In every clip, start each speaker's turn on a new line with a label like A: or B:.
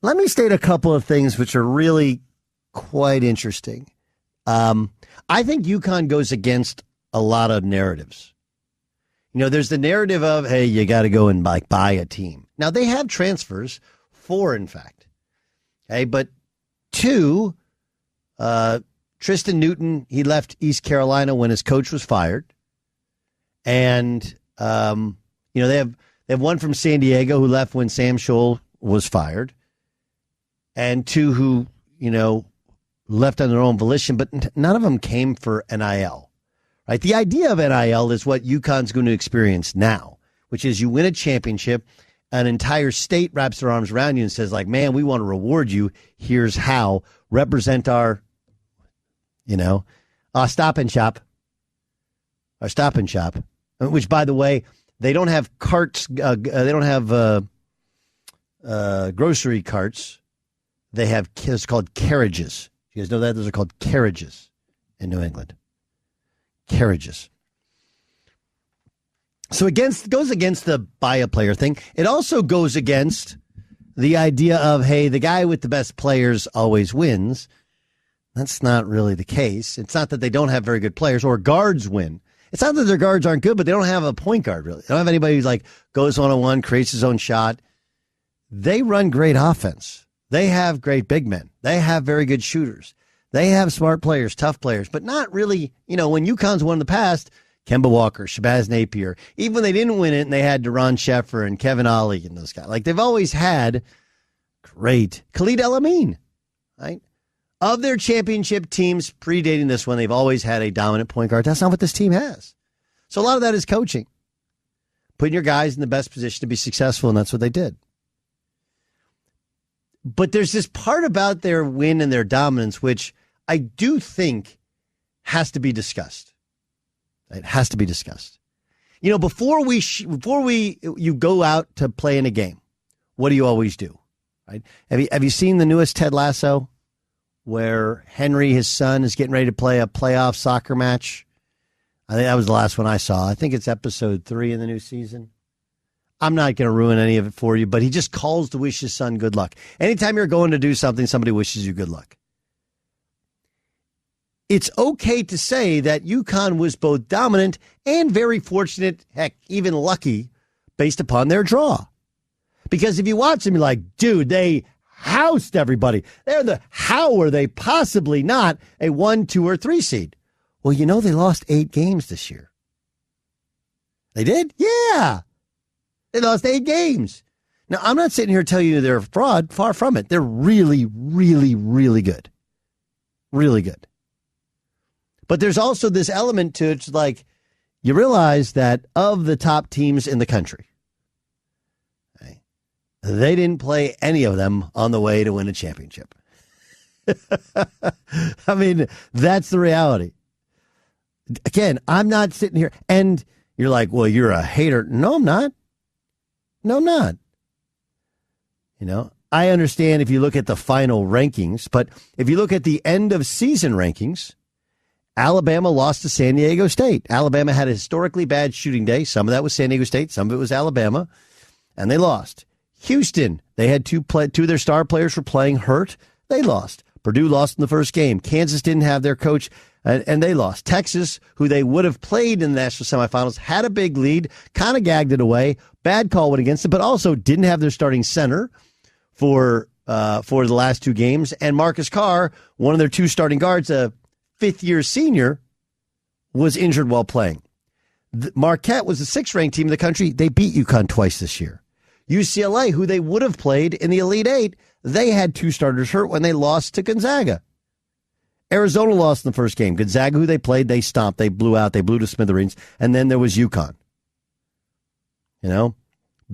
A: Let me state a couple of things which are really quite interesting. I think UConn goes against a lot of narratives. There's the narrative of, hey, you got to go and buy a team. Now, they have transfers, 4, in fact. Okay, but 2, Tristan Newton, he left East Carolina when his coach was fired. And, they have one from San Diego who left when Sam Scholl was fired. And 2 who, left on their own volition, but none of them came for NIL. Right? The idea of NIL is what UConn's going to experience now, which is you win a championship, an entire state wraps their arms around you and says, like, man, we want to reward you. Here's how. Represent our, Stop and Shop. Our Stop and Shop, which, by the way, they don't have carts. They don't have grocery carts. They have, it's called carriages. You guys know that? Those are called carriages in New England. Carriages. So goes against the buy a player thing. It also goes against the idea of, hey, the guy with the best players always wins. That's not really the case. It's not that they don't have very good players or guards win. It's not that their guards aren't good, but they don't have a point guard, really. They don't have anybody who's goes one-on-one, creates his own shot. They run great offense. They have great big men. They have very good shooters. They have smart players, tough players, but not really, when UConn's won in the past, Kemba Walker, Shabazz Napier, even when they didn't win it and they had Deron Sheffer and Kevin Ollie and those guys. They've always had great Khalid El-Amin, right? Of their championship teams predating this one, they've always had a dominant point guard. That's not what this team has. So a lot of that is coaching, putting your guys in the best position to be successful, and that's what they did. But there's this part about their win and their dominance, which I do think has to be discussed. It has to be discussed. Before you go out to play in a game, what do you always do? Right? Have you seen the newest Ted Lasso, where Henry, his son, is getting ready to play a playoff soccer match? I think that was the last one I saw. I think it's episode 3 in the new season. I'm not going to ruin any of it for you, but he just calls to wish his son good luck. Anytime you're going to do something, somebody wishes you good luck. It's okay to say that UConn was both dominant and very fortunate, heck, even lucky, based upon their draw. Because if you watch them, you're like, dude, they housed everybody. How are they possibly not a 1, 2, or 3 seed? Well, they lost 8 games this year. They did? Yeah. They lost 8 games. Now, I'm not sitting here telling you they're a fraud. Far from it. They're really, really, really good. Really good. But there's also this element to it. It's you realize that of the top teams in the country, okay, they didn't play any of them on the way to win a championship. I mean, that's the reality. Again, I'm not sitting here and you're like, well, you're a hater. No, I'm not. No, I'm not. I understand if you look at the final rankings, but if you look at the end of season rankings, Alabama lost to San Diego State. Alabama had a historically bad shooting day. Some of that was San Diego State. Some of it was Alabama, and they lost. Houston, they had two of their star players were playing hurt. They lost. Purdue lost in the first game. Kansas didn't have their coach, and they lost. Texas, who they would have played in the national semifinals, had a big lead, kind of gagged it away. Bad call went against it, but also didn't have their starting center for the last 2 games. And Marcus Carr, one of their 2 starting guards, a fifth-year senior, was injured while playing. Marquette was the 6th-ranked team in the country. They beat UConn twice this year. UCLA, who they would have played in the Elite Eight, they had 2 starters hurt when they lost to Gonzaga. Arizona lost in the first game. Gonzaga, who they played, they stomped. They blew out. They blew to smithereens. And then there was UConn.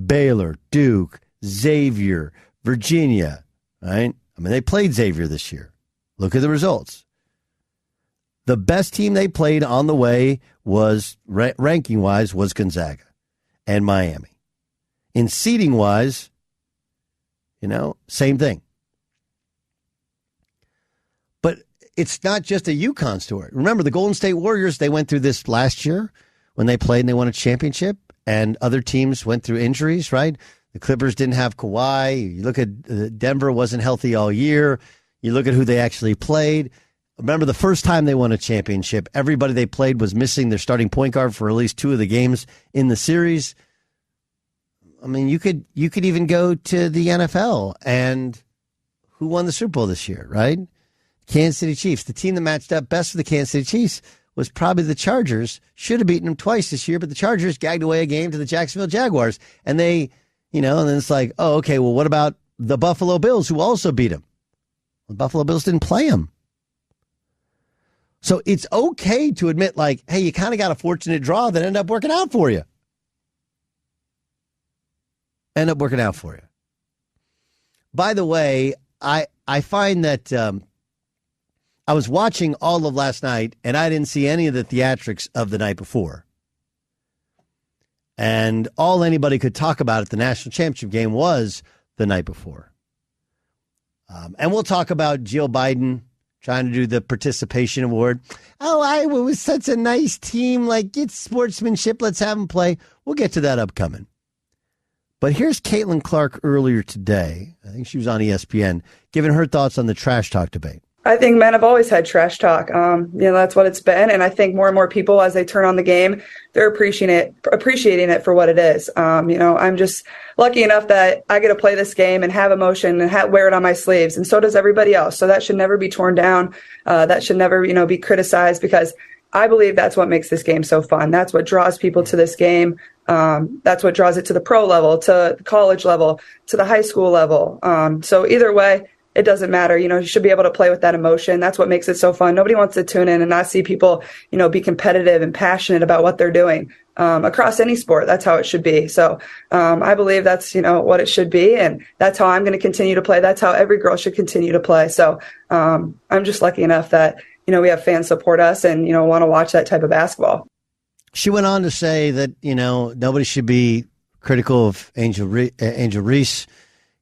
A: Baylor, Duke, Xavier, Virginia, right? I mean, they played Xavier this year. Look at the results. The best team they played on the way was, ranking-wise, was Gonzaga and Miami. In seeding-wise, same thing. But it's not just a UConn story. Remember, the Golden State Warriors, they went through this last year when they played and they won a championship, and other teams went through injuries, right? The Clippers didn't have Kawhi. You look at Denver wasn't healthy all year. You look at who they actually played. Remember the first time they won a championship, everybody they played was missing their starting point guard for at least 2 of the games in the series. I mean, you could even go to the NFL, and who won the Super Bowl this year, right? Kansas City Chiefs. The team that matched up best for the Kansas City Chiefs was probably the Chargers. Should have beaten them twice this year, but the Chargers gagged away a game to the Jacksonville Jaguars. And they, and then it's like, oh, okay, well, what about the Buffalo Bills, who also beat them? The Buffalo Bills didn't play them. So it's okay to admit, like, hey, you kind of got a fortunate draw that ended up working out for you. By the way, I find that I was watching all of last night, and I didn't see any of the theatrics of the night before. And all anybody could talk about at the national championship game was the night before. And we'll talk about Jill Biden trying to do the participation award. Oh, Iowa was such a nice team. Like, it's sportsmanship. Let's have them play. We'll get to that upcoming. But here's Caitlin Clark earlier today. I think she was on ESPN, giving her thoughts on the trash talk debate.
B: I think men have always had trash talk. That's what it's been. And I think more and more people, as they turn on the game, they're appreciating it for what it is. I'm just lucky enough that I get to play this game and have emotion and wear it on my sleeves. And so does everybody else. So that should never be torn down. That should never, be criticized, because I believe that's what makes this game so fun. That's what draws people to this game. That's what draws it to the pro level, to the college level, to the high school level. So either way, it doesn't matter. You should be able to play with that emotion. That's what makes it so fun. Nobody wants to tune in and not see people, be competitive and passionate about what they're doing across any sport. That's how it should be. So I believe that's, what it should be. And that's how I'm going to continue to play. That's how every girl should continue to play. So I'm just lucky enough that, we have fans support us and, want to watch that type of basketball.
A: She went on to say that, nobody should be critical of Angel Reese,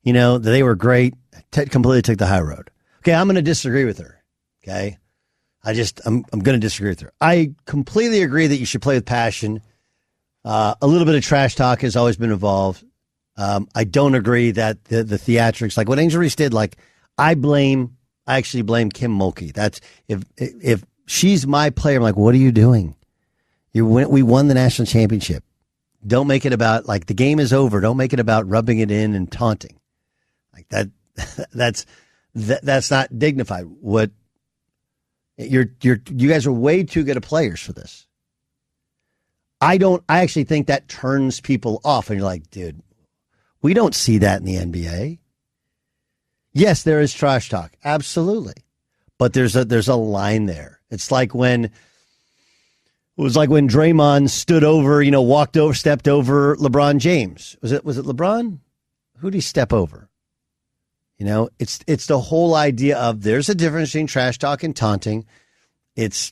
A: that they were great. Completely took the high road. Okay, I'm going to disagree with her. Okay, I'm going to disagree with her. I completely agree that you should play with passion. A little bit of trash talk has always been involved. I don't agree that the theatrics, like what Angel Reese did, like I actually blame Kim Mulkey. That's if she's my player, I'm like, what are you doing? We won the national championship. Don't make it about like the game is over. Don't make it about rubbing it in and taunting like that. That's not dignified. What you guys are way too good at players for this. I actually think that turns people off, and you're like, dude, we don't see that in the NBA. Yes, there is trash talk, absolutely, but there's a line there. It's like when Draymond stood over, stepped over LeBron James. Was it LeBron? Who did he step over? It's the whole idea of there's a difference between trash talk and taunting. It's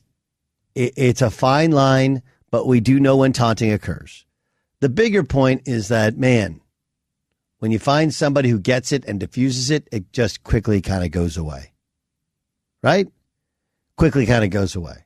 A: a fine line, but we do know when taunting occurs. The bigger point is that, man, when you find somebody who gets it and diffuses it, it just quickly kind of goes away. Right? Quickly kind of goes away.